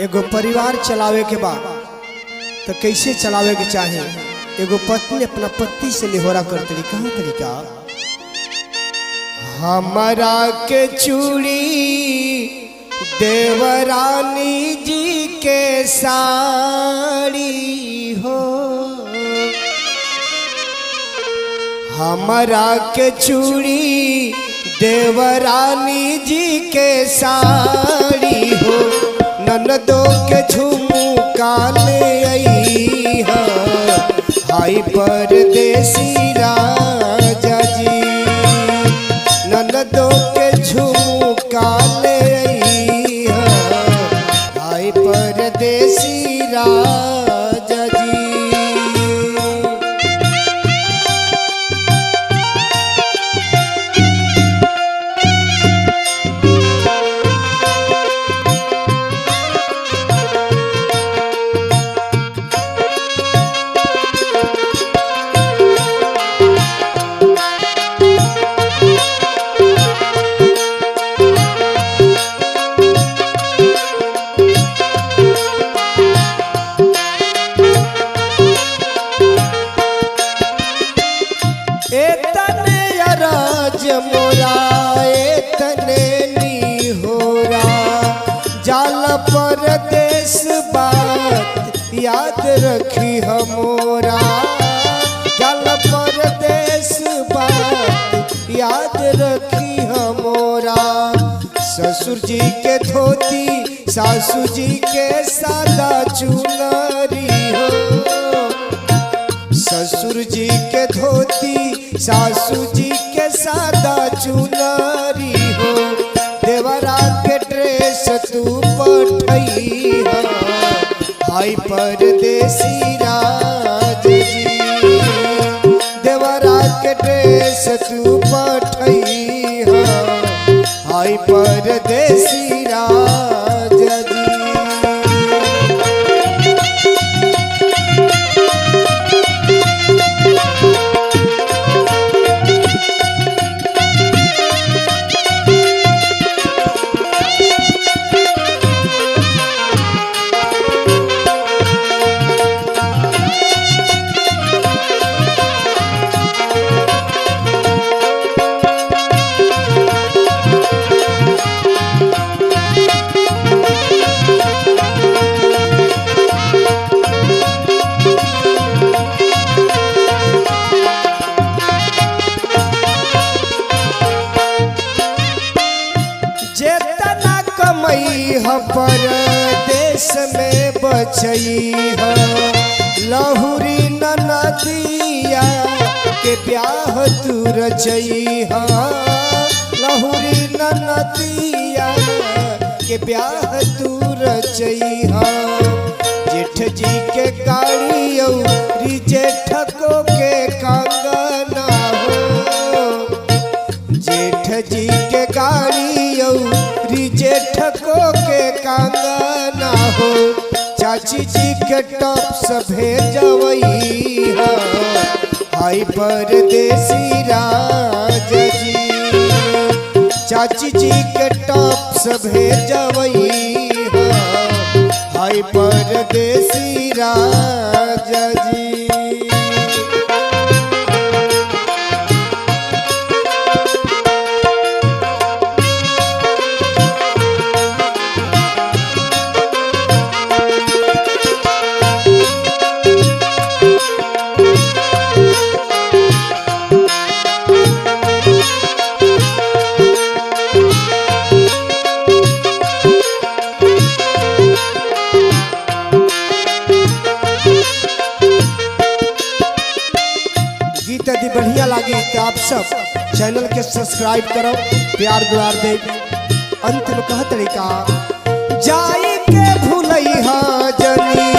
एगो परिवार चलावे के बाद तो कैसे चलावे के चाहे। एगो पत्नी अपना पति से निहोरा करते कहाँ तरीका, हमारा के चूड़ी देवरानी जी के साड़ी हो, हमारा के चूड़ी देवरानी जी के साड़ी हो, ननदों के झुमका ले आई है, हाय परदेसी राजा जी, ननदों के झुमका ले आई है, हाय परदेसी राजा जी। मोरा एतने निहोरा जाल परदेस बात याद रखी हमोरा, जाल परदेस बात याद रखी हमोरा, ससुर जी के धोती सासू जी के सादा चुनरी हो, ससुर जी के धोती सासू जी के सादा चुनरी हो, देवरा के ड्रेस तू पठई है, हाय परदेसी राजा जी, देवरा के ड्रेस तू पठई है, हाय परदेसी राजा जी। परदेश में बचई है, लहुरी ननदिया के ब्याह तू रचई है, लहुरी ननदिया के ब्याह तू रचई है, जेठ जी के गाड़ी औरी जेठको के कंगना हो, जेठ जी के गाड़ी औरी जेठको के कंगना हो, चाची जी के टॉप्स भेजवई है, हाय परदेसी राजा जी, चाची जी के टॉप्स भेजवई है, हाय परदेसी राजा जी। यदि बढ़िया लगी तो आप सब चैनल के सब्सक्राइब करो, प्यार दुआर दे। अंत में कह तरीका, जाई के भूलैहा जनी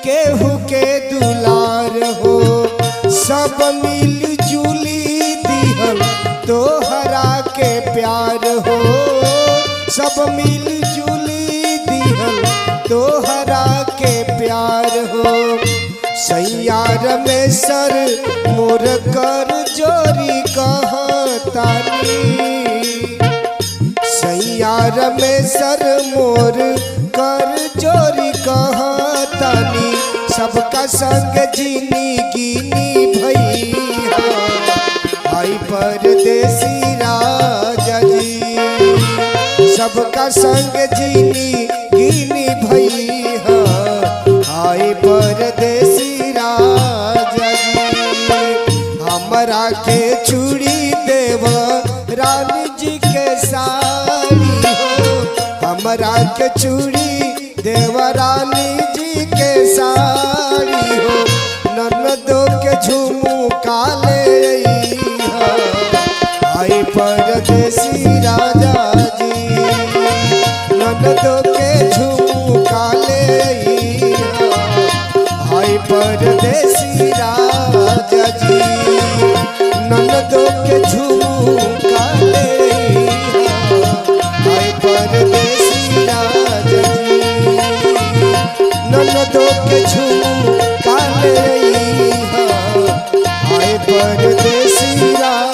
केहू के दुलार हो, सब मिल जुली दिहल तोहरा के प्यार हो, सब मिल जुली दिहल तोहरा के प्यार हो, सैयार में सर मोर कर जोरी कहतानी, सैयार में सर मोर कर जोरी संग जीनी गिनी भैया आई परदेसी राजा जी। सबका संग जीनी गिनी भैया आई परदेसी राजा जी। हमरा के चूड़ी देव रानी जी के साड़ी हो, हमरा के चूड़ी देव रानी जी के साड़ी हो। ननदों के झुमका ले आई परदेसी राजा जी। ननदों के झुमका ले आई परदेसी राजा जी। ननदों के झुमका ले आई परदेसी राजा जी। ननदों के झुमका ले आई परदेसी राजा।